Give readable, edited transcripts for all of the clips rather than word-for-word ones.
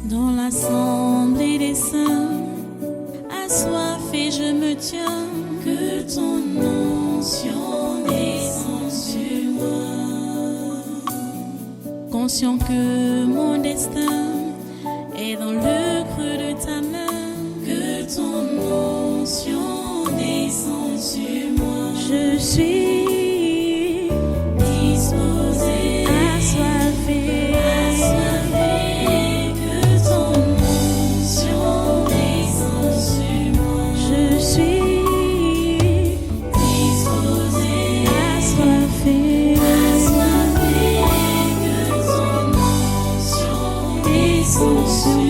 Dans l'assemblée des saints, assoiffé je me tiens, que ton onction descende sur moi. Conscient que mon destin est dans le creux de ta main, que ton onction descende sur moi. Je suis disposé, assoiffé, que ton onction descende sur moi. Je suis disposé, assoiffé, que ton onction descende sur moi.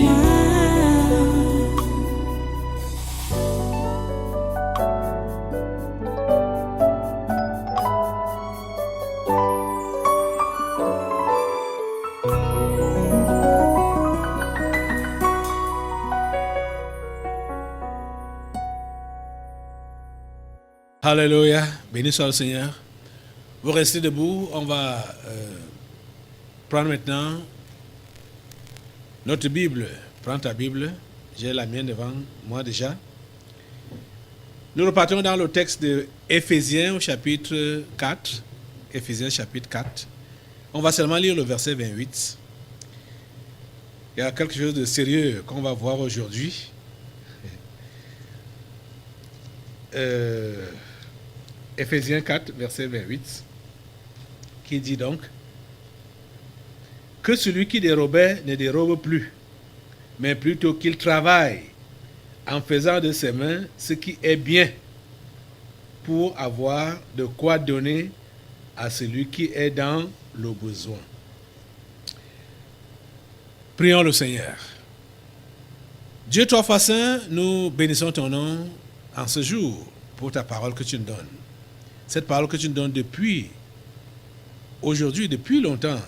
Alléluia, béni soit le Seigneur. Vous restez debout, on va prendre maintenant notre Bible. Prends ta Bible, j'ai la mienne devant moi déjà. Nous repartons dans le texte de Éphésiens au chapitre 4. Éphésiens chapitre 4. On va seulement lire le verset 28. Il y a quelque chose de sérieux qu'on va voir aujourd'hui. Éphésiens 4, verset 28, qui dit donc que celui qui dérobait ne dérobe plus, mais plutôt qu'il travaille en faisant de ses mains ce qui est bien, pour avoir de quoi donner à celui qui est dans le besoin. Prions le Seigneur. Dieu trois fois saint, nous bénissons ton nom en ce jour pour ta parole que tu nous donnes. Cette parole que tu nous donnes depuis aujourd'hui, depuis longtemps.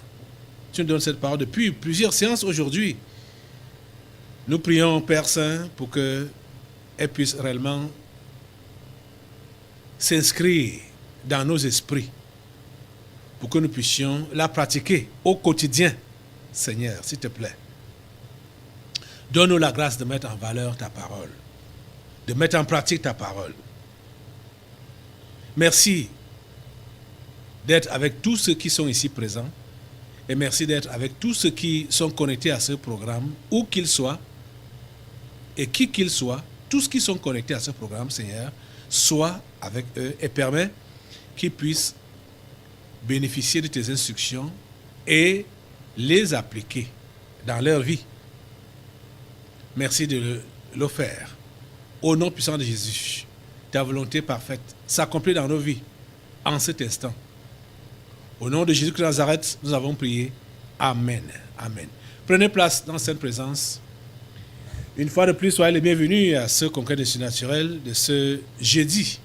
Tu nous donnes cette parole depuis plusieurs séances aujourd'hui. Nous prions, Père Saint, pour qu'elle puisse réellement s'inscrire dans nos esprits, pour que nous puissions la pratiquer au quotidien. Seigneur, s'il te plaît, donne-nous la grâce de mettre en valeur ta parole, de mettre en pratique ta parole. Merci d'être avec tous ceux qui sont ici présents et merci d'être avec tous ceux qui sont connectés à ce programme, où qu'ils soient et qui qu'ils soient, tous qui sont connectés à ce programme, Seigneur, sois avec eux et permets qu'ils puissent bénéficier de tes instructions et les appliquer dans leur vie. Merci de le faire. Au nom puissant de Jésus, ta volonté parfaite s'accomplit dans nos vies en cet instant. Au nom de Jésus de Nazareth, nous avons prié. Amen. Amen. Prenez place dans cette présence. Une fois de plus, soyez les bienvenus à ce congrès des surnaturels de ce jeudi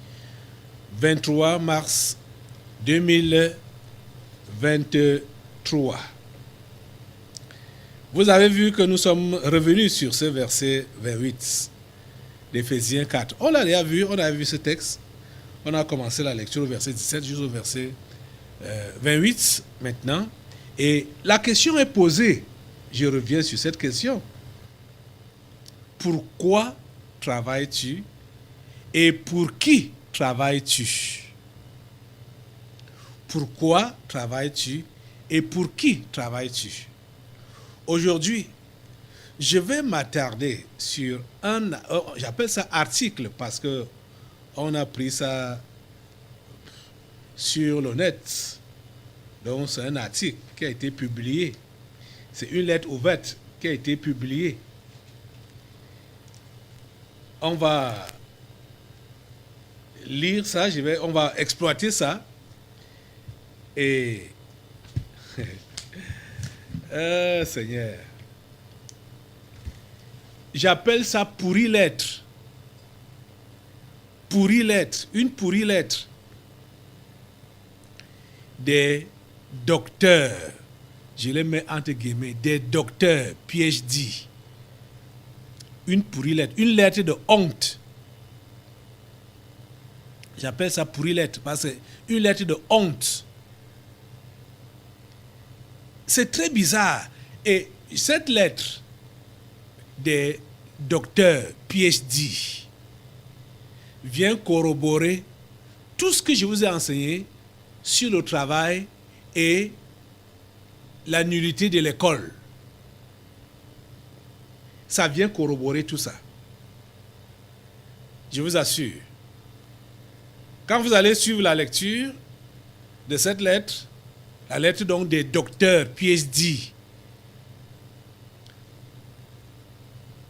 23 mars 2023. Vous avez vu que nous sommes revenus sur ce verset 28 d'Éphésiens 4. On l'a déjà vu, on a vu ce texte. On a commencé la lecture au verset 17 jusqu'au verset 28 maintenant. Et la question est posée. Je reviens sur cette question. Pourquoi travailles-tu et pour qui travailles-tu? Pourquoi travailles-tu et pour qui travailles-tu? Aujourd'hui, je vais m'attarder sur j'appelle ça article parce que on a pris ça sur le net. Donc c'est un article qui a été publié. C'est une lettre ouverte qui a été publiée. On va lire ça, on va exploiter ça. Et Seigneur, j'appelle ça pourrie lettre. Pourrie lettre, une pourrie lettre des docteurs, je les mets entre guillemets, des docteurs, PhD. Une pourrie lettre, une lettre de honte. J'appelle ça pourrie lettre parce que c'est une lettre de honte. C'est très bizarre. Et cette lettre des docteurs PhD vient corroborer tout ce que je vous ai enseigné sur le travail et la nullité de l'école. Ça vient corroborer tout ça. Je vous assure. Quand vous allez suivre la lecture de cette lettre, la lettre donc des docteurs PhD,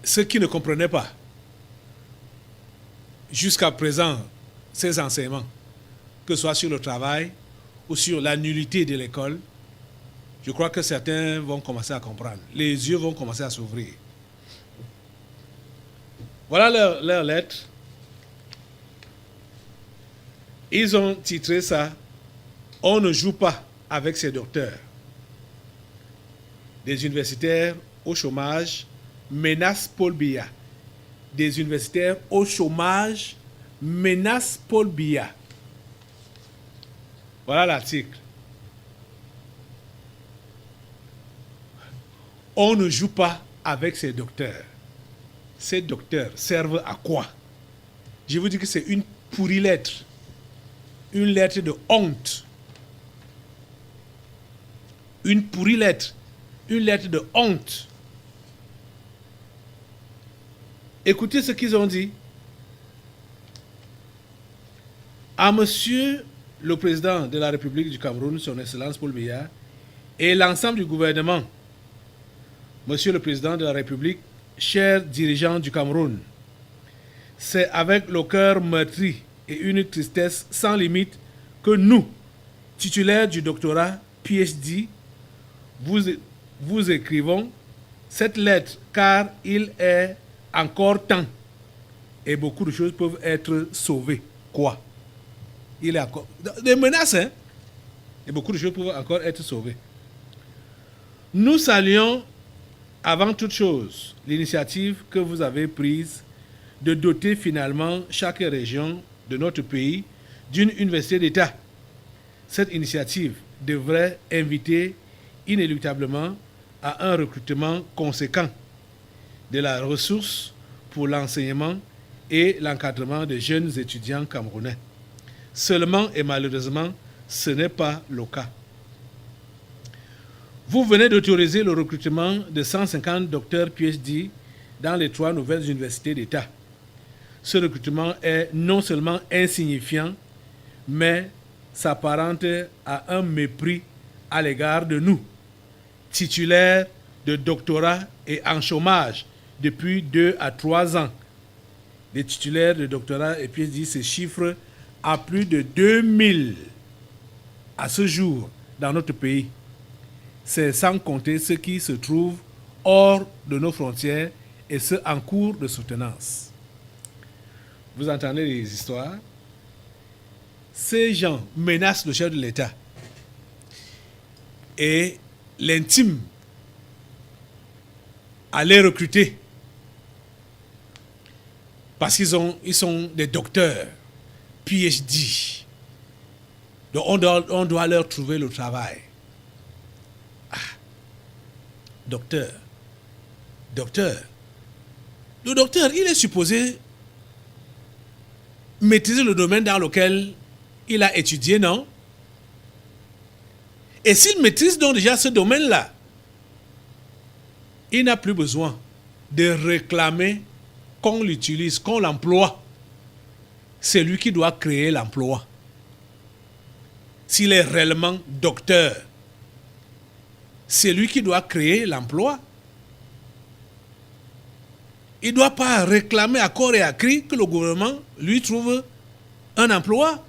ceux qui ne comprenaient pas jusqu'à présent ces enseignements, que ce soit sur le travail ou sur la nullité de l'école, je crois que certains vont commencer à comprendre. Les yeux vont commencer à s'ouvrir. Voilà leur lettre. Ils ont titré ça « On ne joue pas avec ces docteurs ». Des universitaires au chômage menacent Paul Biya. Des universitaires au chômage menacent Paul Biya. Voilà l'article. On ne joue pas avec ces docteurs. Ces docteurs servent à quoi? Je vous dis que c'est une pourrie lettre. Une lettre de honte. Une pourrie lettre. Une lettre de honte. Écoutez ce qu'ils ont dit. À monsieur le président de la République du Cameroun, son Excellence Paul Biya, et l'ensemble du gouvernement, monsieur le président de la République, chers dirigeants du Cameroun, c'est avec le cœur meurtri et une tristesse sans limite que nous, titulaires du doctorat PhD, vous écrivons cette lettre, car il est encore temps et beaucoup de choses peuvent être sauvées. Quoi? Il est encore... Des menaces, hein? Et beaucoup de choses peuvent encore être sauvées. Nous saluons avant toute chose l'initiative que vous avez prise de doter finalement chaque région de notre pays d'une université d'État. Cette initiative devrait inviter inéluctablement à un recrutement conséquent de la ressource pour l'enseignement et l'encadrement des jeunes étudiants camerounais. Seulement et malheureusement, ce n'est pas le cas. Vous venez d'autoriser le recrutement de 150 docteurs PhD dans les 3 nouvelles universités d'État. Ce recrutement est non seulement insignifiant, mais s'apparente à un mépris à l'égard de nous, titulaires de doctorat et en chômage depuis 2 à 3 ans. Les titulaires de doctorat et PhD se chiffrent à plus de 2000 à ce jour dans notre pays. C'est sans compter ceux qui se trouvent hors de nos frontières et ceux en cours de soutenance. Vous entendez les histoires? Ces gens menacent le chef de l'État et l'intime à les recruter parce qu'ils sont des docteurs PhD. Donc on doit leur trouver le travail. Docteur. Le docteur, il est supposé maîtriser le domaine dans lequel il a étudié, non? Et s'il maîtrise donc déjà ce domaine-là, il n'a plus besoin de réclamer qu'on l'utilise, qu'on l'emploie. C'est lui qui doit créer l'emploi. S'il est réellement docteur, c'est lui qui doit créer l'emploi. Il ne doit pas réclamer à corps et à cri que le gouvernement lui trouve un emploi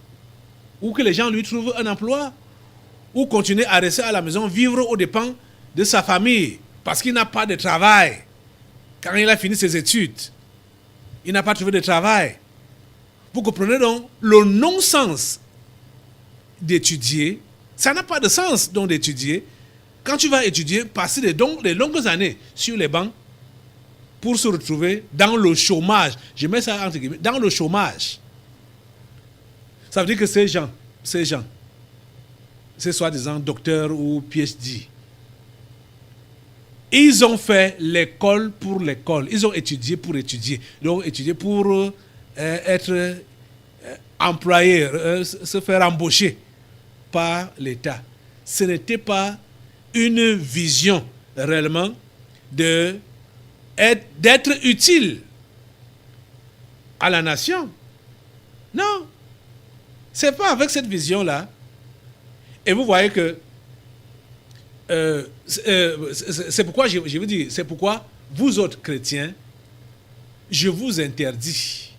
ou que les gens lui trouvent un emploi ou continuer à rester à la maison, vivre aux dépens de sa famille parce qu'il n'a pas de travail. Quand il a fini ses études, il n'a pas trouvé de travail. Vous comprenez donc le non-sens d'étudier. Ça n'a pas de sens donc d'étudier. Quand tu vas étudier, passer des longues années sur les bancs pour se retrouver dans le chômage. Je mets ça entre guillemets, dans le chômage. Ça veut dire que ces gens, ces soi-disant docteurs ou PhD, Ils ont fait l'école pour l'école. Ils ont étudié pour étudier. Donc, étudier pour être employé, se faire embaucher par l'État. Ce n'était pas une vision réellement d'être utile à la nation. Non. Ce n'est pas avec cette vision-là. Et vous voyez que c'est pourquoi je vous dis, c'est pourquoi vous autres chrétiens, je vous interdis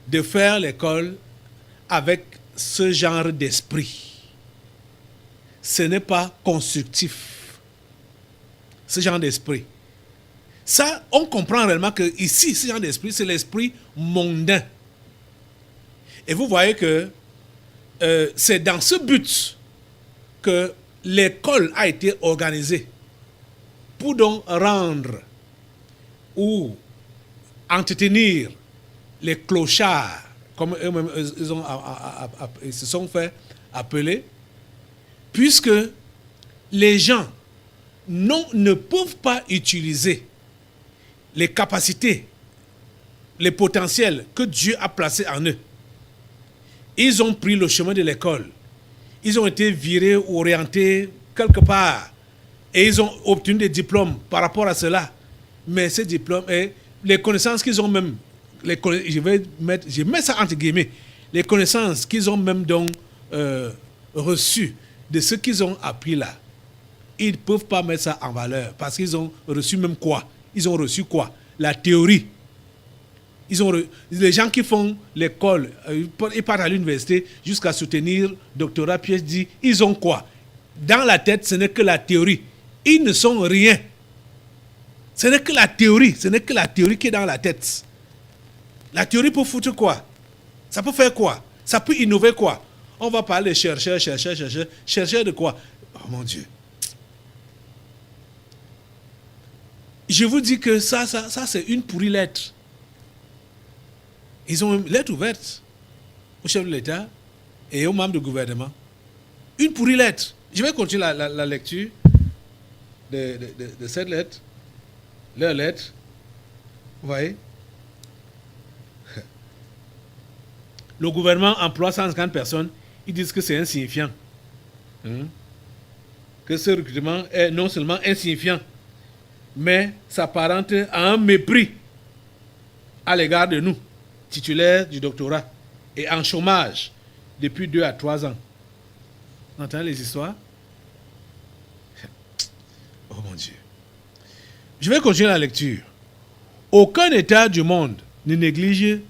de faire l'école avec ce genre d'esprit. Ce n'est pas constructif. Ce genre d'esprit. Ça, on comprend réellement que ici, ce genre d'esprit, c'est l'esprit mondain. Et vous voyez que c'est dans ce but que l'école a été organisée pour donc rendre ou entretenir les clochards, comme eux-mêmes ils se sont fait appeler, puisque les gens ne peuvent pas utiliser les capacités, les potentiels que Dieu a placés en eux. Ils ont pris le chemin de l'école. Ils ont été virés ou orientés quelque part. Et ils ont obtenu des diplômes par rapport à cela. Mais ces diplômes et les connaissances qu'ils ont même, je mets ça entre guillemets, les connaissances qu'ils ont même donc reçues de ce qu'ils ont appris là, ils ne peuvent pas mettre ça en valeur parce qu'ils ont reçu même quoi? Ils ont reçu quoi? La théorie. Les gens qui font l'école, ils partent à l'université jusqu'à soutenir doctorat, puis dit, ils ont quoi? Dans la tête, ce n'est que la théorie. Ils ne sont rien. Ce n'est que la théorie. Ce n'est que la théorie qui est dans la tête. La théorie peut foutre quoi? Ça peut faire quoi? Ça peut innover quoi? On va parler de chercheurs. Chercheurs de quoi? Oh mon Dieu. Je vous dis que ça c'est une pourrie lettre. Ils ont une lettre ouverte au chef de l'État et aux membres du gouvernement. Une pourrie lettre. Je vais continuer la lecture de cette lettre. Leur lettre. Vous voyez? Le gouvernement emploie 150 personnes. Ils disent que c'est insignifiant. Que ce recrutement est non seulement insignifiant, mais s'apparente à un mépris à l'égard de nous, titulaires du doctorat, et en chômage depuis 2 à 3 ans. Vous entendez les histoires? Oh mon Dieu. Je vais continuer la lecture. Aucun État du monde ne néglige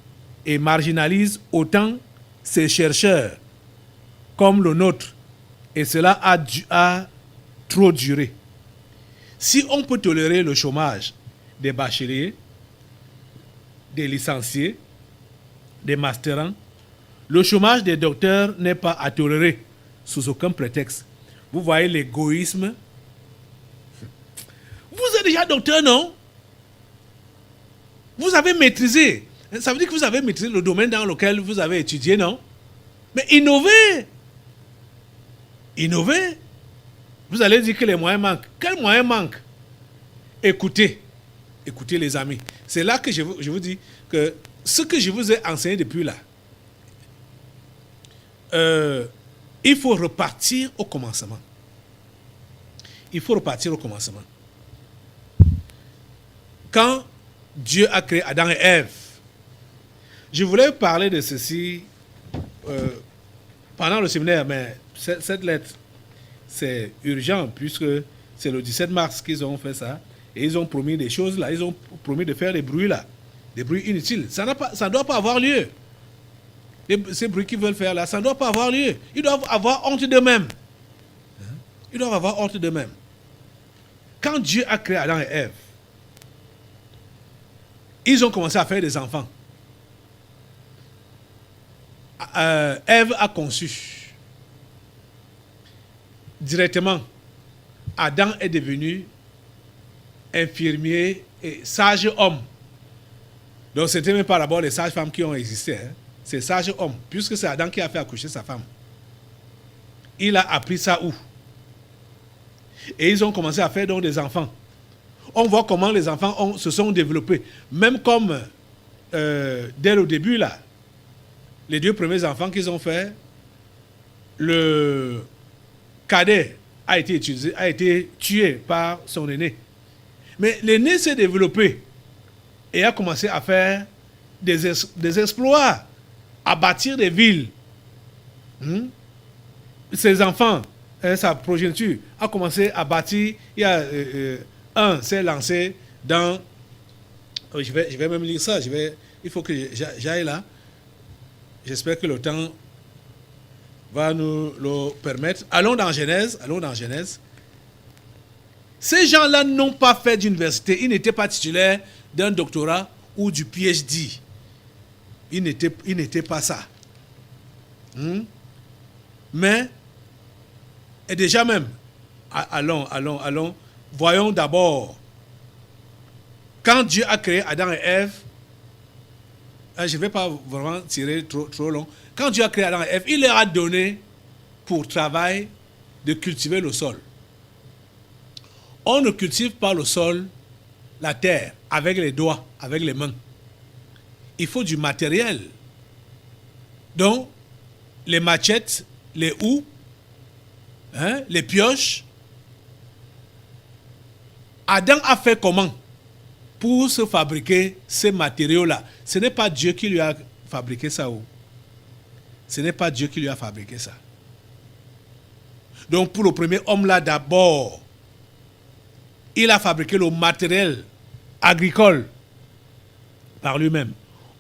et marginalise autant ses chercheurs comme le nôtre, et cela a trop duré. Si on peut tolérer le chômage des bacheliers, des licenciés, des masterants, le chômage des docteurs n'est pas à tolérer sous aucun prétexte. Vous voyez l'égoïsme. Vous êtes déjà docteur, non? Vous avez maîtrisé. Ça veut dire que vous avez maîtrisé le domaine dans lequel vous avez étudié, non? Mais innovez. Innovez. Vous allez dire que les moyens manquent. Quels moyens manquent? Écoutez. Écoutez les amis. C'est là que je vous dis que ce que je vous ai enseigné depuis là, il faut repartir au commencement. Il faut repartir au commencement. Quand Dieu a créé Adam et Ève, je voulais parler de ceci pendant le séminaire, mais cette lettre, c'est urgent puisque c'est le 17 mars qu'ils ont fait ça et ils ont promis des choses là, ils ont promis de faire des bruits là, des bruits inutiles. Ça ne doit pas avoir lieu. Ces bruits qu'ils veulent faire là, ça ne doit pas avoir lieu. Ils doivent avoir honte d'eux-mêmes. Ils doivent avoir honte d'eux-mêmes. Quand Dieu a créé Adam et Ève, ils ont commencé à faire des enfants. Ève a conçu. Directement, Adam est devenu infirmier et sage homme. Donc, c'était même pas d'abord les sages femmes qui ont existé. C'est sage homme, puisque c'est Adam qui a fait accoucher sa femme. Il a appris ça où? Et ils ont commencé à faire donc des enfants. On voit comment les enfants se sont développés. Même comme, dès le début, là, les 2 premiers enfants qu'ils ont fait, le cadet a été tué par son aîné. Mais l'aîné s'est développé et a commencé à faire des exploits, à bâtir des villes. Ses enfants, sa progéniture, a commencé à bâtir. Il y a un s'est lancé dans... Je vais même lire ça. Il faut que j'aille là. J'espère que le temps va nous le permettre. Allons dans Genèse. Ces gens-là n'ont pas fait d'université. Ils n'étaient pas titulaires d'un doctorat ou du PhD. Ils n'étaient pas ça. Mais, et déjà même, allons. Voyons d'abord, quand Dieu a créé Adam et Ève, je ne vais pas vraiment tirer trop long. Quand Dieu a créé Adam et Ève, il leur a donné pour travail de cultiver le sol. On ne cultive pas le sol, la terre, avec les doigts, avec les mains. Il faut du matériel. Donc, les machettes, les houes, les pioches. Adam a fait comment pour se fabriquer ces matériaux-là? Ce n'est pas Dieu qui lui a fabriqué ça. Ce n'est pas Dieu qui lui a fabriqué ça. Donc pour le premier homme-là, d'abord, il a fabriqué le matériel agricole par lui-même.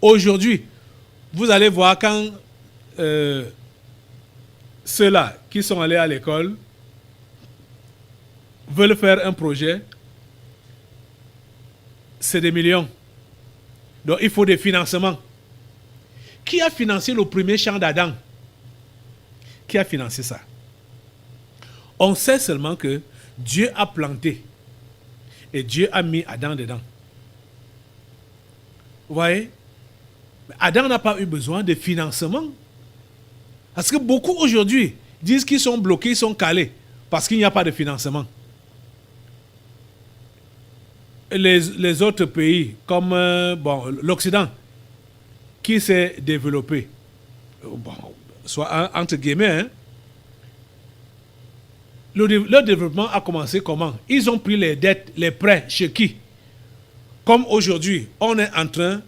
Aujourd'hui, vous allez voir quand ceux-là qui sont allés à l'école veulent faire un projet, c'est des millions. Donc il faut des financements. Qui a financé le premier champ d'Adam? Qui a financé ça? On sait seulement que Dieu a planté et Dieu a mis Adam dedans. Vous voyez? Adam n'a pas eu besoin de financement. Parce que beaucoup aujourd'hui disent qu'ils sont bloqués, ils sont calés, parce qu'il n'y a pas de financement. Les autres pays, comme l'Occident, qui s'est développé, soit entre guillemets, leur développement a commencé comment? Ils ont pris les dettes, les prêts chez qui? Comme aujourd'hui, on est en train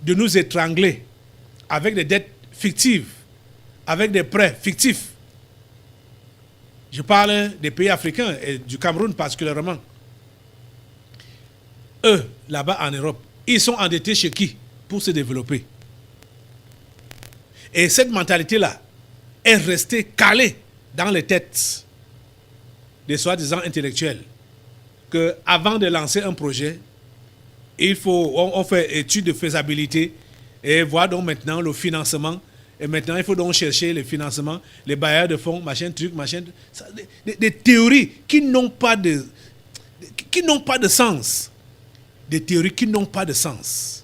de nous étrangler avec des dettes fictives, avec des prêts fictifs. Je parle des pays africains et du Cameroun particulièrement. Eux, là-bas en Europe, ils sont endettés chez qui pour se développer? Et cette mentalité-là est restée calée dans les têtes des soi-disant intellectuels. Que avant de lancer un projet, on fait étude de faisabilité et voir donc maintenant le financement. Et maintenant, il faut donc chercher le financement, les bailleurs de fonds, machin, truc, machin. Des théories qui n'ont pas de sens. Des théories qui n'ont pas de sens.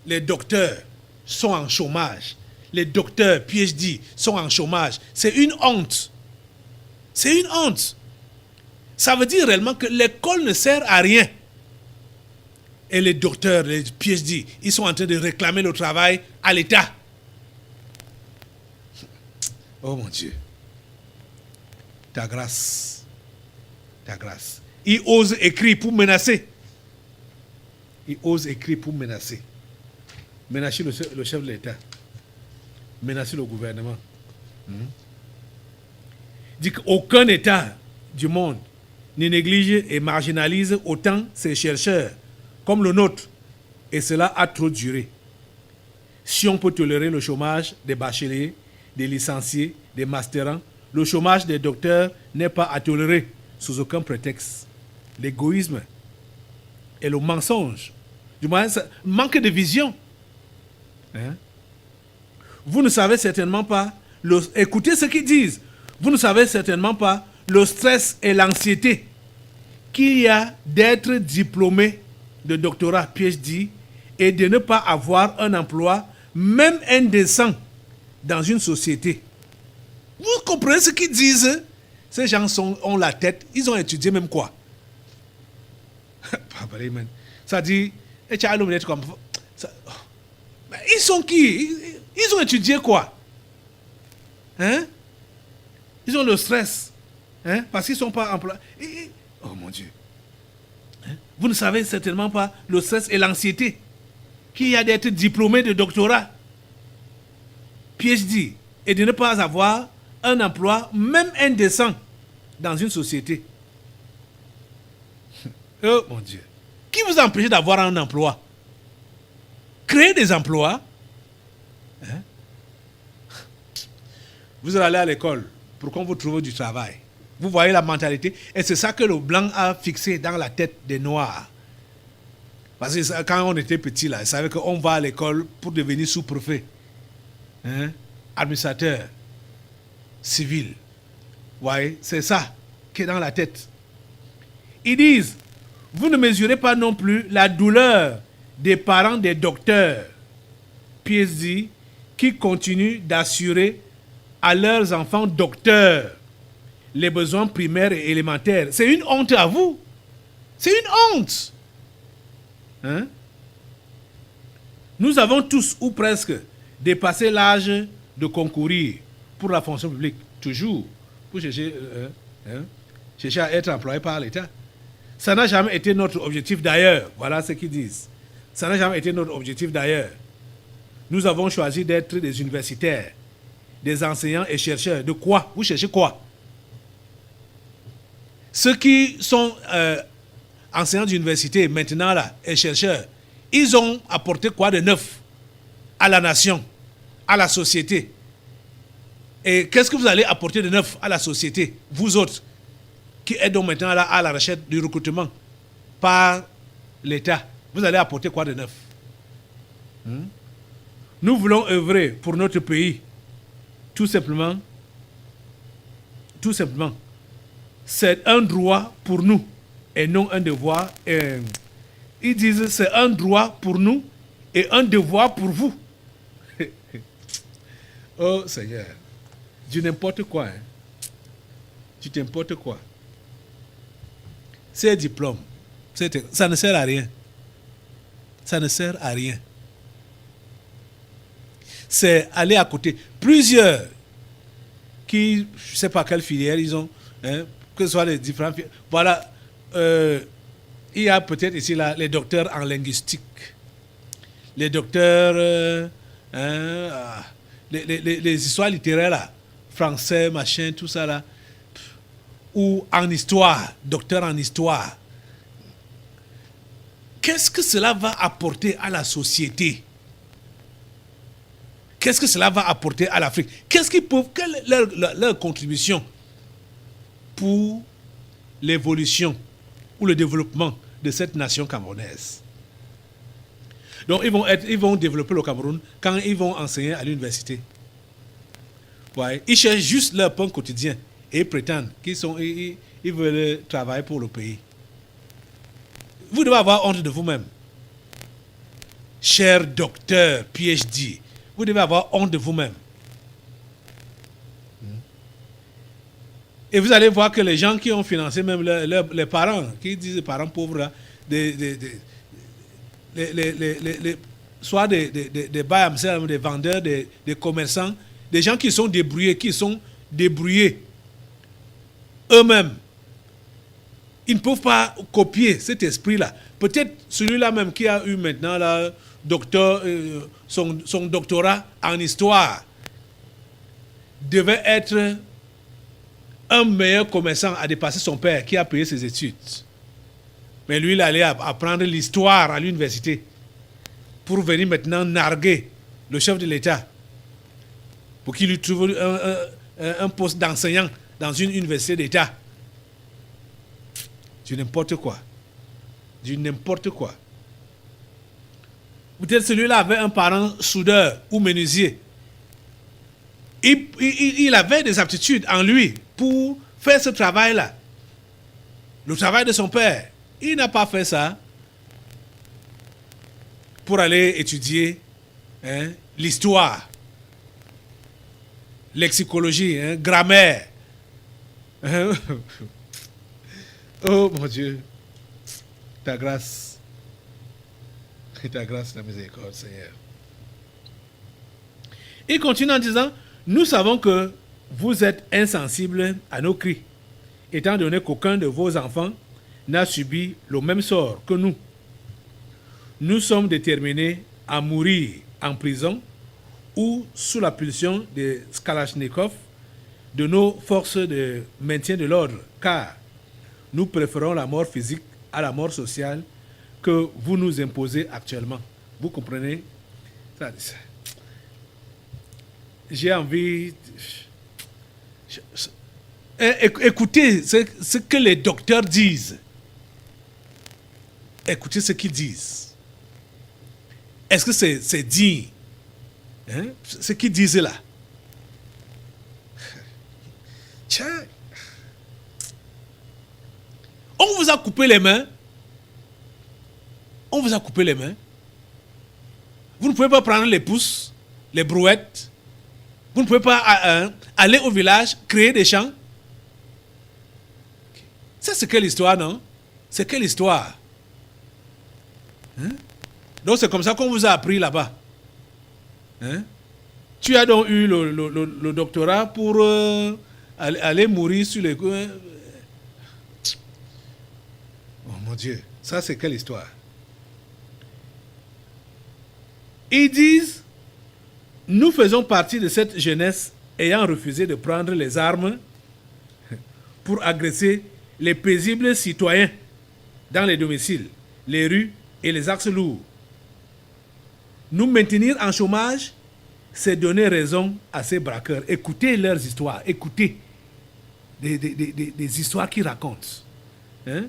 Les docteurs sont en chômage. Les docteurs PhD sont en chômage. C'est une honte. C'est une honte. Ça veut dire réellement que l'école ne sert à rien. Et les docteurs, les PhD, ils sont en train de réclamer le travail à l'État. Oh mon Dieu. Ta grâce. Ta grâce. Ils osent écrire pour menacer. Ils osent écrire pour menacer. Menacer le chef de l'État. Menacer le gouvernement. Dit qu'aucun État du monde ne néglige et marginalise autant ses chercheurs comme le nôtre. Et cela a trop duré. Si on peut tolérer le chômage des bacheliers, des licenciés, des masterants, le chômage des docteurs n'est pas à tolérer sous aucun prétexte. L'égoïsme et le mensonge, du moins, manque de vision. Vous ne savez certainement pas, écoutez ce qu'ils disent, vous ne savez certainement pas le stress et l'anxiété qu'il y a d'être diplômé de doctorat PhD et de ne pas avoir un emploi, même indécent, dans une société. Vous comprenez ce qu'ils disent? Ces gens ont la tête, ils ont étudié même quoi? Ça dit, ils sont qui? Ils ont étudié quoi? Hein? Ils ont le stress. Hein? Parce qu'ils ne sont pas employés. Oh mon Dieu. Hein? Vous ne savez certainement pas le stress et l'anxiété qu'il y a d'être diplômé de doctorat, PhD, et de ne pas avoir un emploi, même indécent, dans une société. Oh mon Dieu. Qui vous a empêché d'avoir un emploi? Créer des emplois. Hein? Vous allez à l'école pour qu'on vous trouve du travail. Vous voyez la mentalité. Et c'est ça que le blanc a fixé dans la tête des noirs. Parce que quand on était petit, là, ils savaient qu'on va à l'école pour devenir sous-préfet, hein? Administrateur, civil. Vous voyez, c'est ça qui est dans la tête. Ils disent, vous ne mesurez pas non plus la douleur des parents des docteurs, PhD, qui continuent d'assurer à leurs enfants docteurs les besoins primaires et élémentaires. C'est une honte à vous. C'est une honte. Hein? Nous avons tous ou presque dépassé l'âge de concourir pour la fonction publique, toujours, pour chercher à être employé par l'État. Ça n'a jamais été notre objectif d'ailleurs. Voilà ce qu'ils disent. Ça n'a jamais été notre objectif d'ailleurs. Nous avons choisi d'être des universitaires, des enseignants et chercheurs. De quoi? Vous cherchez quoi? Ceux qui sont enseignants d'université maintenant là, et chercheurs, ils ont apporté quoi de neuf à la nation, à la société? Et qu'est-ce que vous allez apporter de neuf à la société, vous autres, qui êtes donc maintenant là à la recherche du recrutement par l'État? Vous allez apporter quoi de neuf? Nous voulons œuvrer pour notre pays, tout simplement. C'est un droit pour nous et non un devoir. Ils disent c'est un droit pour nous et un devoir pour vous. Oh Seigneur, du n'importe quoi. Hein. Du n'importe quoi. Ces diplômes, ça ne sert à rien. Ça ne sert à rien. C'est aller à côté. Plusieurs qui, je ne sais pas quelle filière ils ont, hein, que ce soit les différentes filières. Voilà, il y a peut-être ici là, les docteurs en linguistique, les docteurs, les histoires littéraires là, français, machin, tout ça là, ou en histoire, docteur en histoire. Qu'est-ce que cela va apporter à la société? Qu'est-ce que cela va apporter à l'Afrique? Quelle est leur contribution pour l'évolution ou le développement de cette nation camerounaise? Donc ils vont développer le Cameroun quand ils vont enseigner à l'université. Ouais, ils cherchent juste leur pain quotidien et ils prétendent qu'ils veulent travailler pour le pays. Vous devez avoir honte de vous-même. Cher docteur, PhD, vous devez avoir honte de vous-même. Et vous allez voir que les gens qui ont financé même les parents, qui disent les parents pauvres, là, soit des bails, des vendeurs, des commerçants, des gens qui sont débrouillés eux-mêmes. Ils ne peuvent pas copier cet esprit-là. Peut-être celui-là même qui a eu maintenant là, son doctorat en histoire devait être un meilleur commerçant à dépasser son père qui a payé ses études. Mais lui, il allait apprendre l'histoire à l'université pour venir maintenant narguer le chef de l'État pour qu'il lui trouve un poste d'enseignant dans une université d'État. Du n'importe quoi. Du n'importe quoi. Peut-être celui-là avait un parent soudeur ou menuisier. Il avait des aptitudes en lui pour faire ce travail-là. Le travail de son père. Il n'a pas fait ça pour aller étudier l'histoire, lexicologie, grammaire, Oh mon Dieu, ta grâce, ta miséricorde, Seigneur. Il continue en disant, nous savons que vous êtes insensibles à nos cris, étant donné qu'aucun de vos enfants n'a subi le même sort que nous. Nous sommes déterminés à mourir en prison ou sous la pulsion des Kalachnikov de nos forces de maintien de l'ordre, car nous préférons la mort physique à la mort sociale que vous nous imposez actuellement. Vous comprenez ça? J'ai envie... Écoutez ce que les docteurs disent. Écoutez ce qu'ils disent. Est-ce que c'est digne? Hein? Ce qu'ils disent là. Tiens. On vous a coupé les mains. On vous a coupé les mains. Vous ne pouvez pas prendre les pouces, les brouettes. Vous ne pouvez pas aller au village, créer des champs. Ça, c'est quelle histoire, non? C'est quelle histoire? Hein? Donc, c'est comme ça qu'on vous a appris là-bas. Hein? Tu as donc eu le doctorat pour aller mourir sur les... Oh mon Dieu, ça, c'est quelle histoire? Ils disent, nous faisons partie de cette jeunesse ayant refusé de prendre les armes pour agresser les paisibles citoyens dans les domiciles, les rues et les axes lourds. Nous maintenir en chômage, c'est donner raison à ces braqueurs. Écoutez leurs histoires, écoutez des histoires qu'ils racontent. Hein?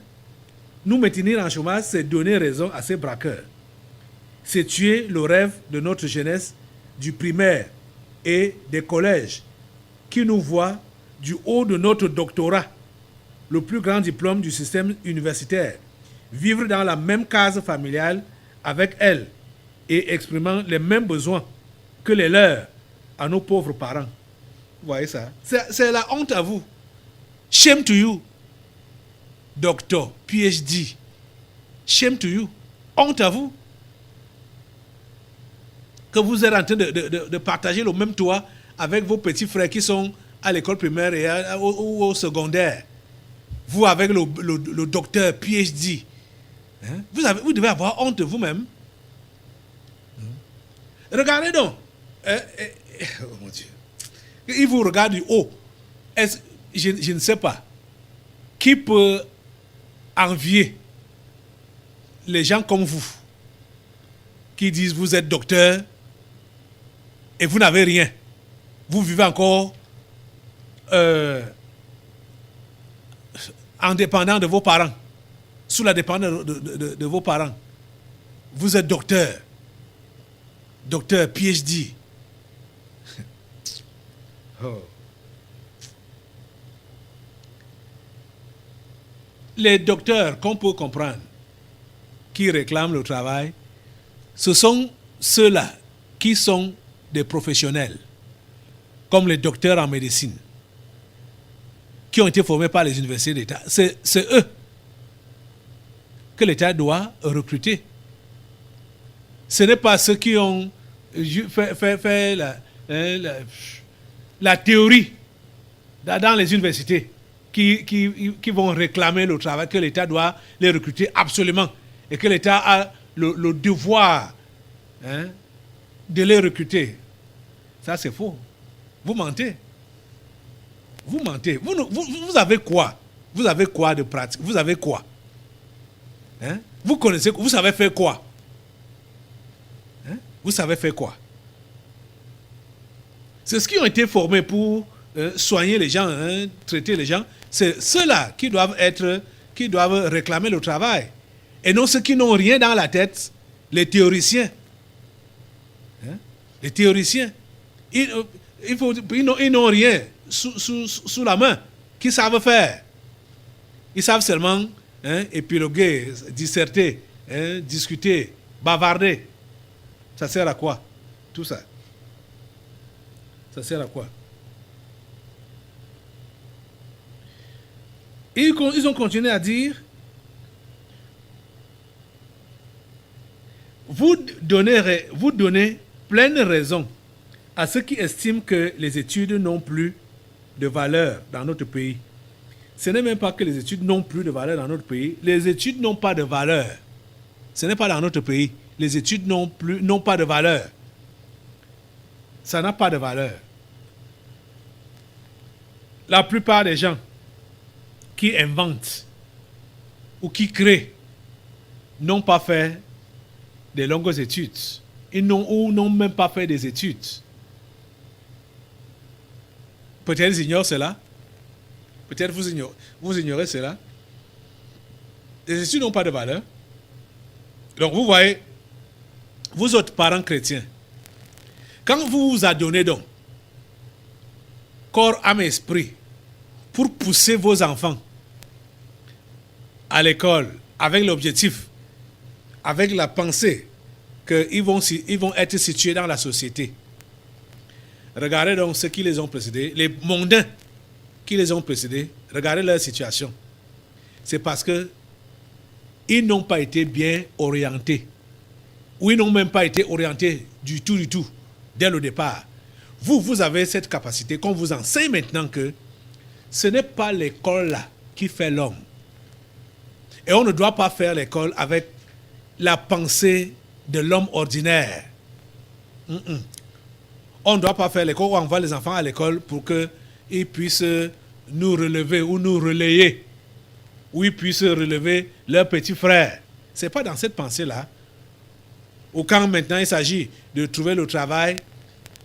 Nous maintenir en chômage, c'est donner raison à ces braqueurs. C'est tuer le rêve de notre jeunesse du primaire et des collèges qui nous voient du haut de notre doctorat, le plus grand diplôme du système universitaire, vivre dans la même case familiale avec elle et exprimant les mêmes besoins que les leurs à nos pauvres parents. Vous voyez ça? C'est la honte à vous. Shame to you. Docteur, PhD. Shame to you. Honte à vous. Que vous êtes en train de partager le même toit avec vos petits frères qui sont à l'école primaire et ou au secondaire. Vous avec le docteur PhD. Hein? Vous devez avoir honte de vous-même. Regardez donc. Oh mon Dieu. Il vous regarde du haut. Je ne sais pas. Qui peut envier les gens comme vous qui disent vous êtes docteur et vous n'avez rien. Vous vivez encore en dépendant de vos parents, sous la dépendance de vos parents. Vous êtes docteur, PhD. Oh. Les docteurs qu'on peut comprendre qui réclament le travail, ce sont ceux-là qui sont des professionnels, comme les docteurs en médecine, qui ont été formés par les universités d'État. C'est eux que l'État doit recruter. Ce n'est pas ceux qui ont fait la théorie dans les universités qui vont réclamer le travail, que l'État doit les recruter absolument et que l'État a le devoir de les recruter. Ça, c'est faux. Vous mentez. Vous mentez. Vous avez quoi? Vous avez quoi de pratique? Vous avez quoi? Hein? Vous connaissez, vous savez faire quoi? Hein? Vous savez faire quoi? C'est ceux qui ont été formés pour soigner les gens, traiter les gens. C'est ceux-là qui doivent réclamer le travail. Et non ceux qui n'ont rien dans la tête, les théoriciens. Hein? Les théoriciens. Ils n'ont rien sous la main. Qu'ils savent faire. Ils savent seulement épiloguer, disserter, discuter, bavarder. Ça sert à quoi? Tout ça. Ça sert à quoi? Ils ont continué à dire, vous donnez pleine raison à ceux qui estiment que les études n'ont plus de valeur dans notre pays. Ce n'est même pas que les études n'ont plus de valeur dans notre pays. Les études n'ont pas de valeur. Ce n'est pas dans notre pays. Les études n'ont pas de valeur. Ça n'a pas de valeur. La plupart des gens qui inventent ou qui créent n'ont pas fait des longues études. Ils n'ont même pas fait des études. Peut-être ils ignorent cela. Peut-être vous ignorez cela. Les études n'ont pas de valeur. Donc vous voyez, vous autres parents chrétiens, quand vous vous adonnez donc, corps, âme et esprit, pour pousser vos enfants à l'école, avec l'objectif, avec la pensée qu'ils vont être situés dans la société. Regardez donc ceux qui les ont précédés, les mondains qui les ont précédés, regardez leur situation. C'est parce que ils n'ont pas été bien orientés. Ou ils n'ont même pas été orientés du tout, dès le départ. Vous avez cette capacité qu'on vous enseigne maintenant que ce n'est pas l'école là qui fait l'homme. Et on ne doit pas faire l'école avec la pensée de l'homme ordinaire. On ne doit pas faire l'école où on envoie les enfants à l'école pour qu'ils puissent nous relever ou nous relayer. Ou ils puissent relever leurs petits frères. Ce n'est pas dans cette pensée-là. Ou quand maintenant il s'agit de trouver le travail,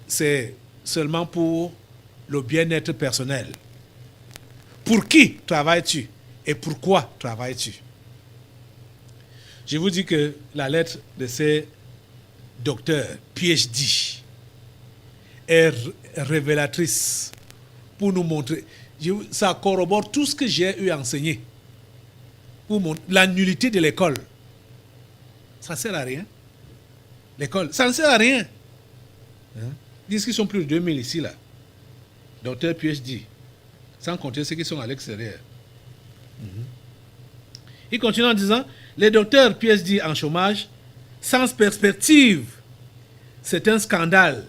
c'est seulement pour le bien-être personnel. Pour qui travailles-tu et pourquoi travailles-tu? Je vous dis que la lettre de ces docteurs PhD est révélatrice pour nous montrer. Ça corrobore tout ce que j'ai eu à enseigner. Pour montrer la nullité de l'école. Ça ne sert à rien. L'école, ça ne sert à rien. Ils disent qu'ils sont plus de 2000 ici, là. Docteurs PhD. Sans compter ceux qui sont à l'extérieur. Ils continuent en disant, les docteurs PhD en chômage, sans perspective, c'est un scandale.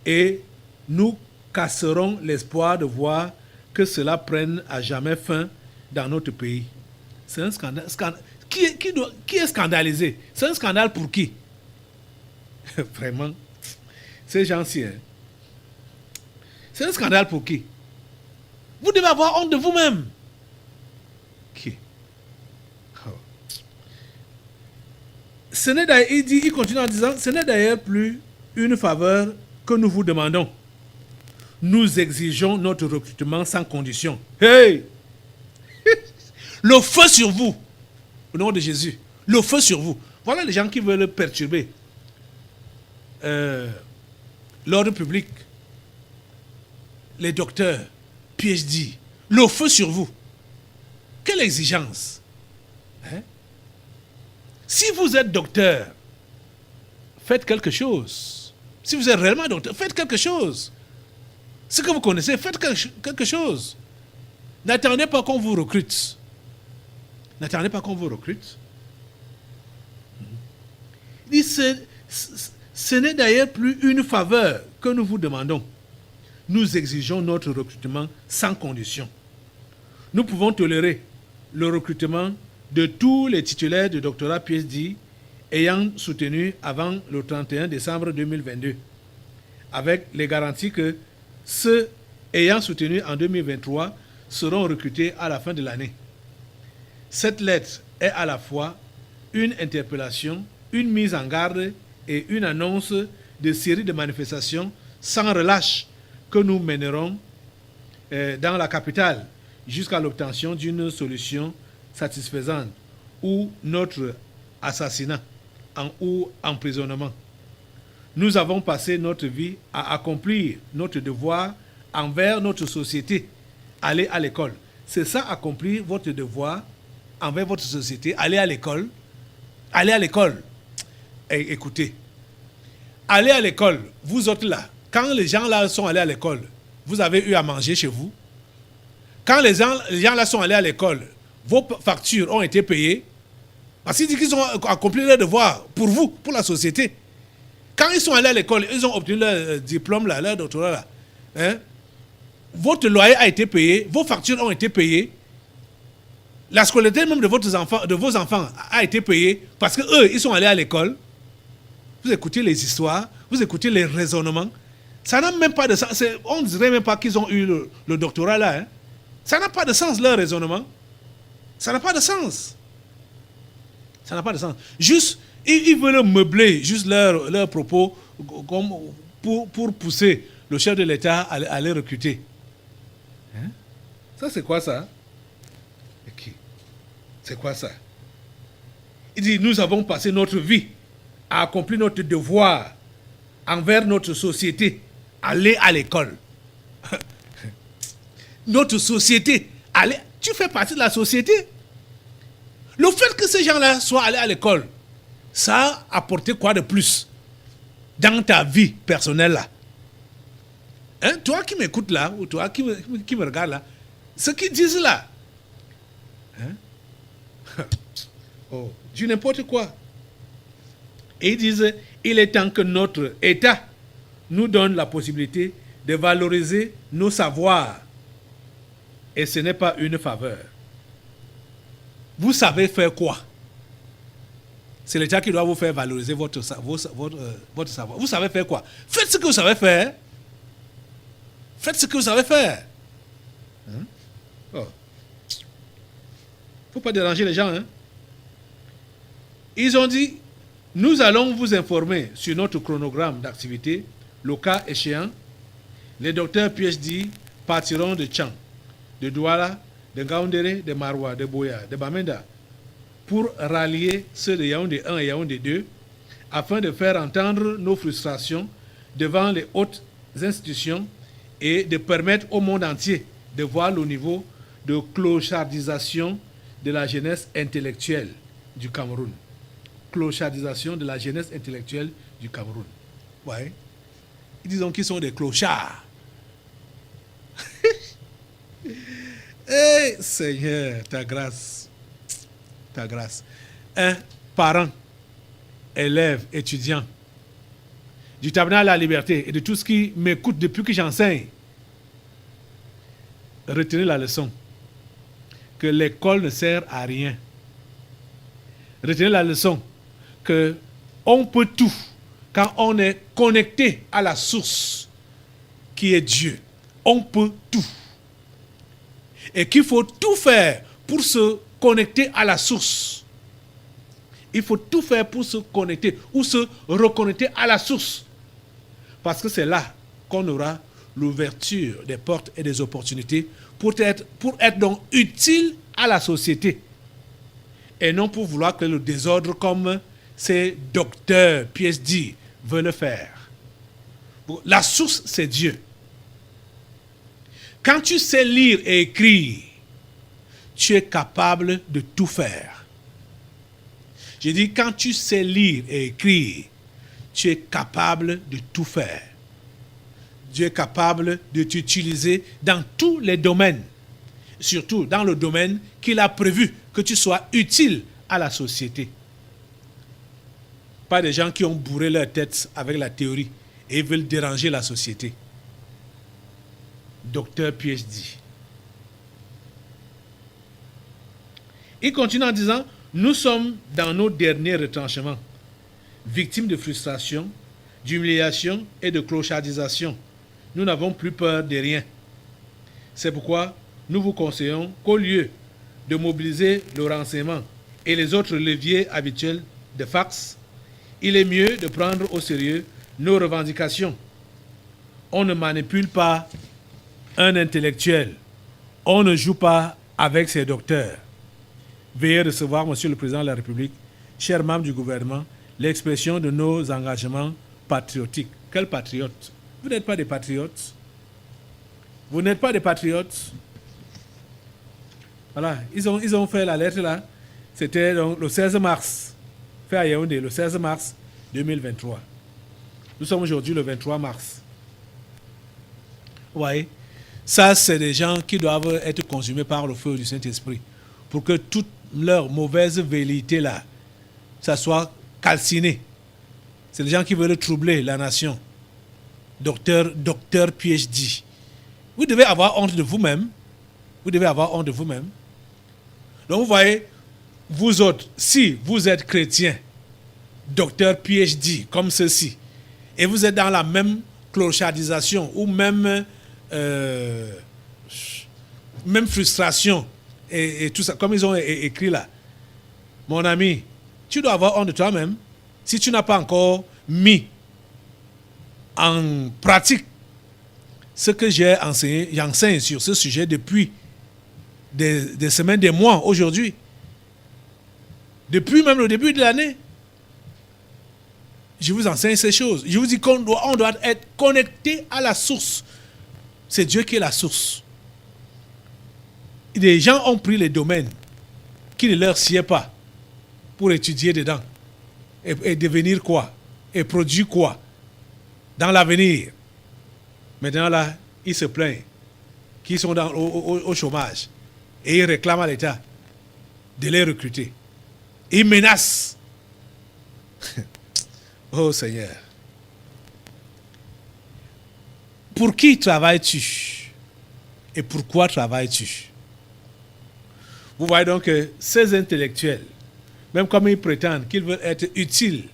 Et nous casserons l'espoir de voir que cela prenne à jamais fin dans notre pays. C'est un scandale. Qui est scandalisé? C'est un scandale pour qui? Vraiment, ces gens-ci. C'est un scandale pour qui? Vous devez avoir honte de vous-même. Qui? Oh. Il continue en disant, ce n'est d'ailleurs plus une faveur que nous vous demandons. Nous exigeons notre recrutement sans condition. Hey! Le feu sur vous. Au nom de Jésus. Le feu sur vous. Voilà les gens qui veulent perturber l'ordre public. Les docteurs, PhD. Le feu sur vous. Quelle exigence. Si vous êtes docteur, faites quelque chose. Si vous êtes réellement docteur, faites quelque chose. Ce que vous connaissez, faites quelque chose. N'attendez pas qu'on vous recrute. N'attendez pas qu'on vous recrute. Il dit, ce n'est d'ailleurs plus une faveur que nous vous demandons. Nous exigeons notre recrutement sans condition. Nous pouvons tolérer le recrutement de tous les titulaires de doctorat PhD ayant soutenu avant le 31 décembre 2022, avec les garanties que ceux ayant soutenu en 2023 seront recrutés à la fin de l'année. Cette lettre est à la fois une interpellation, une mise en garde et une annonce de séries de manifestations sans relâche que nous mènerons dans la capitale jusqu'à l'obtention d'une solution satisfaisante ou notre assassinat ou emprisonnement. Nous avons passé notre vie à accomplir notre devoir envers notre société. Aller à l'école. C'est ça, accomplir votre devoir envers votre société. Aller à l'école. Aller à l'école. Et écoutez. Aller à l'école, vous autres là, quand les gens là sont allés à l'école, vous avez eu à manger chez vous. quand les gens là sont allés à l'école, vos factures ont été payées, parce qu'ils ont accompli leur devoir pour vous, pour la société. Quand ils sont allés à l'école, ils ont obtenu leur diplôme, là, leur doctorat. Là, hein? Votre loyer a été payé, vos factures ont été payées. La scolarité même de vos enfants a été payée parce qu'eux, ils sont allés à l'école. Vous écoutez les histoires, vous écoutez les raisonnements. Ça n'a même pas de sens. On ne dirait même pas qu'ils ont eu le doctorat là. Hein? Ça n'a pas de sens, leur raisonnement. Ça n'a pas de sens. Ça n'a pas de sens. Juste, ils veulent meubler juste leurs propos comme pour pousser le chef de l'État à les recruter. Hein? Ça, c'est quoi ça? Okay. C'est quoi ça? Il dit, nous avons passé notre vie à accomplir notre devoir envers notre société, aller à l'école. Notre société, tu fais partie de la société. Le fait que ces gens-là soient allés à l'école, ça a apporté quoi de plus dans ta vie personnelle là? Hein? Toi qui m'écoutes là, ou toi qui me regardes là, ce qu'ils disent là, hein? Oh, dis n'importe quoi. Et ils disent, il est temps que notre État nous donne la possibilité de valoriser nos savoirs. Et ce n'est pas une faveur. Vous savez faire quoi? C'est l'État qui doit vous faire valoriser votre savoir. Vous savez faire quoi? Faites ce que vous savez faire. Faites ce que vous savez faire. Hein? Oh. Faut pas déranger les gens. Hein? Ils ont dit, nous allons vous informer sur notre chronogramme d'activité. Le cas échéant, les docteurs PhD partiront de Tchang, de Douala, de Ngaoundéré, de Maroua, de Boya, de Bamenda, pour rallier ceux de Yaoundé 1 et Yaoundé 2, afin de faire entendre nos frustrations devant les hautes institutions et de permettre au monde entier de voir le niveau de clochardisation de la jeunesse intellectuelle du Cameroun. Clochardisation de la jeunesse intellectuelle du Cameroun. Ouais. Ils disent qu'ils sont des clochards. Hey, Seigneur, ta grâce. Ta grâce. Un parent, élève, étudiant du Tabernacle à la Liberté et de tout ce qui m'écoute depuis que j'enseigne, retenez la leçon que l'école ne sert à rien. Retenez la leçon que on peut tout quand on est connecté à la source qui est Dieu. On peut tout. Et qu'il faut tout faire pour se connecter à la source. Il faut tout faire pour se connecter ou se reconnecter à la source. Parce que c'est là qu'on aura l'ouverture des portes et des opportunités pour être donc utile à la société. Et non pour vouloir créer le désordre comme ces docteurs PhD veulent le faire. La source, c'est Dieu. Quand tu sais lire et écrire, tu es capable de tout faire. J'ai dit, quand tu sais lire et écrire, tu es capable de tout faire. Dieu est capable de t'utiliser dans tous les domaines, surtout dans le domaine qu'il a prévu que tu sois utile à la société. Pas des gens qui ont bourré leur tête avec la théorie et veulent déranger la société. Docteur PhD. Il continue en disant, nous sommes dans nos derniers retranchements, victimes de frustration, d'humiliation et de clochardisation. Nous n'avons plus peur de rien. C'est pourquoi nous vous conseillons qu'au lieu de mobiliser le renseignement et les autres leviers habituels de fax, il est mieux de prendre au sérieux nos revendications. On ne manipule pas un intellectuel. On ne joue pas avec ses docteurs. Veuillez recevoir, Monsieur le Président de la République, chers membres du gouvernement, l'expression de nos engagements patriotiques. Quels patriotes? Vous n'êtes pas des patriotes. Vous n'êtes pas des patriotes. Voilà, ils ont fait la lettre là. C'était donc le 16 mars. Fait à Yaoundé, le 16 mars 2023. Nous sommes aujourd'hui le 23 mars. Vous voyez, Ça, c'est des gens qui doivent être consumés par le feu du Saint-Esprit pour que toute leur mauvaise velléité là, ça soit calciné. C'est des gens qui veulent troubler la nation. Docteur PhD. Vous devez avoir honte de vous-même. Vous devez avoir honte de vous-même. Donc vous voyez, vous autres, si vous êtes chrétiens, docteur PhD, comme ceci, et vous êtes dans la même clochardisation ou même frustration et tout ça, comme ils ont écrit là, mon ami, tu dois avoir honte de toi-même si tu n'as pas encore mis en pratique ce que j'ai enseigné. J'enseigne sur ce sujet depuis des semaines, des mois, aujourd'hui. Depuis même le début de l'année. Je vous enseigne ces choses. Je vous dis qu'on doit être connecté à la source. C'est Dieu qui est la source. Les gens ont pris les domaines qui ne leur sied pas pour étudier dedans. Et devenir quoi? Et produire quoi? Dans l'avenir. Maintenant là, ils se plaignent qu'ils sont au chômage. Et ils réclament à l'État de les recruter. Ils menacent. Oh Seigneur. Pour qui travailles-tu? Et pourquoi travailles-tu? Vous voyez donc que ces intellectuels, même comme ils prétendent qu'ils veulent être utiles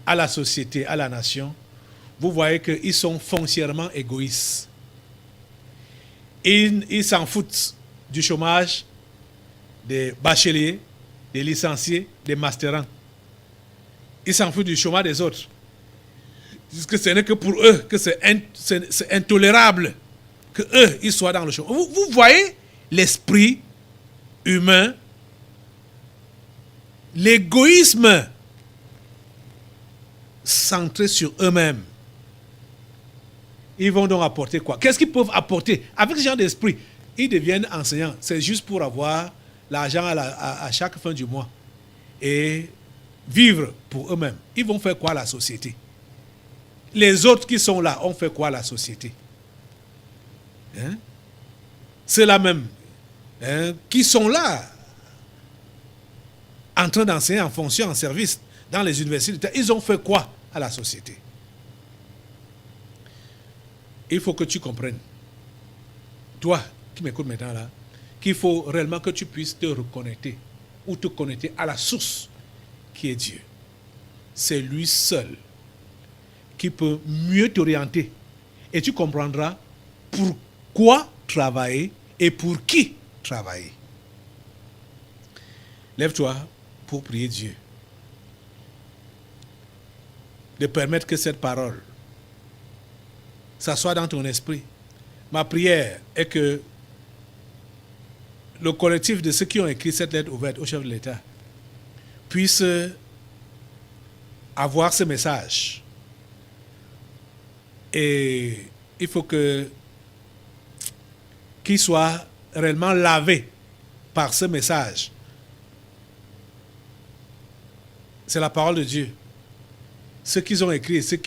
à la société, à la nation, vous voyez qu'ils sont foncièrement égoïstes. Ils s'en foutent du chômage des bacheliers, des licenciés, des masterants. Ils s'en foutent du chômage des autres. Parce que ce n'est que pour eux que c'est intolérable que eux ils soient dans le chômage. Vous voyez l'esprit humain, l'égoïsme centré sur eux-mêmes. Ils vont donc apporter quoi? Qu'est-ce qu'ils peuvent apporter? Avec ce genre d'esprit, ils deviennent enseignants. C'est juste pour avoir l'argent à chaque fin du mois et vivre pour eux-mêmes. Ils vont faire quoi à la société? Les autres qui sont là ont fait quoi à la société? Hein? Ceux-là même qui sont là en train d'enseigner en fonction, en service dans les universités, ils ont fait quoi à la société? Il faut que tu comprennes, toi qui m'écoutes maintenant là, qu'il faut réellement que tu puisses te reconnecter ou te connecter à la source qui est Dieu. C'est lui seul qui peut mieux t'orienter et tu comprendras pourquoi travailler et pour qui travailler. Lève-toi pour prier Dieu de permettre que cette parole s'assoie dans ton esprit. Ma prière est que le collectif de ceux qui ont écrit cette lettre ouverte au chef de l'État puisse avoir ce message. Et il faut qu'il soit réellement lavé par ce message. C'est la parole de Dieu. Ce qu'ils ont écrit, c'est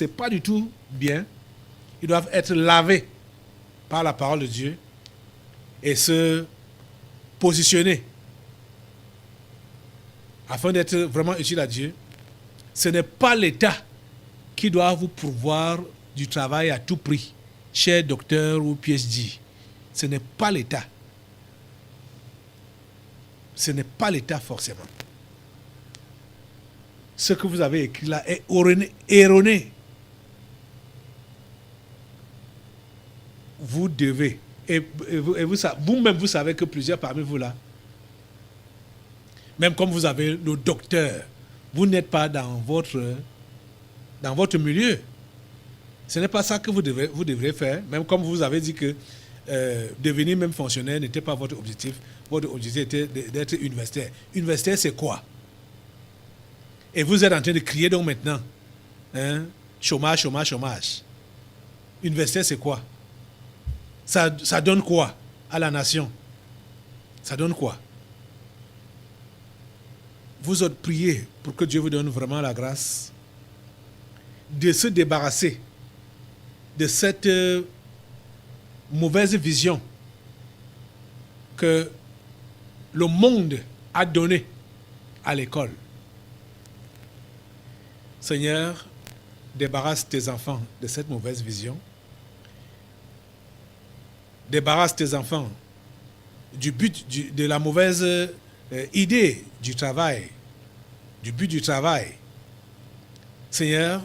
pas du tout bien. Ils doivent être lavés par la parole de Dieu et se positionner afin d'être vraiment utile à Dieu. Ce n'est pas l'État qui doit vous pourvoir du travail à tout prix, cher docteur ou PhD. Ce n'est pas l'État. Ce n'est pas l'État forcément. Ce que vous avez écrit là est erroné. Vous devez, et vous-même vous savez que plusieurs parmi vous là, même comme vous avez le docteur, vous n'êtes pas dans votre milieu. Ce n'est pas ça que vous devrez faire, même comme vous avez dit que devenir même fonctionnaire n'était pas votre objectif. Votre objectif était d'être universitaire. Universitaire, c'est quoi? Et vous êtes en train de crier donc maintenant, chômage, chômage, chômage. Universitaire, c'est quoi? Ça donne quoi à la nation? Ça donne quoi? Vous autres priez pour que Dieu vous donne vraiment la grâce de se débarrasser de cette mauvaise vision que le monde a donnée à l'école. Seigneur, débarrasse tes enfants de cette mauvaise vision. Débarrasse tes enfants du but de la mauvaise idée du travail, du but du travail. Seigneur,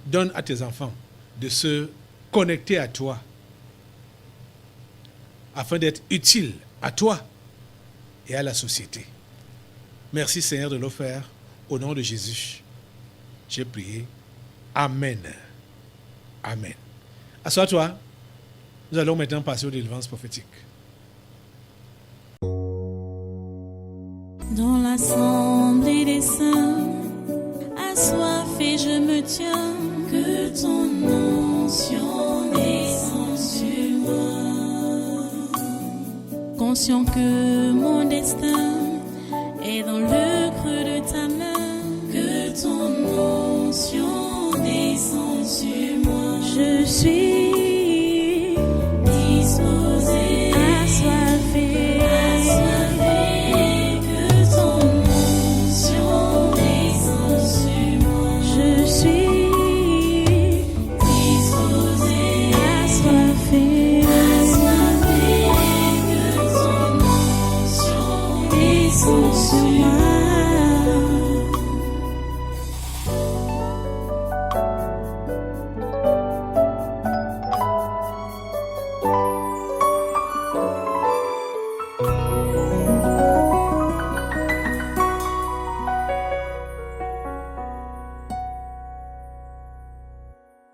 donne à tes enfants de se connecter à toi afin d'être utiles à toi et à la société. Merci Seigneur de le faire au nom de Jésus. J'ai prié. Amen. Amen. Assois-toi. Nous allons maintenant passer aux délivrances prophétiques. Dans l'assemblée des saints, assoiffé je me tiens, que ton onction descende sur moi. Conscient que mon destin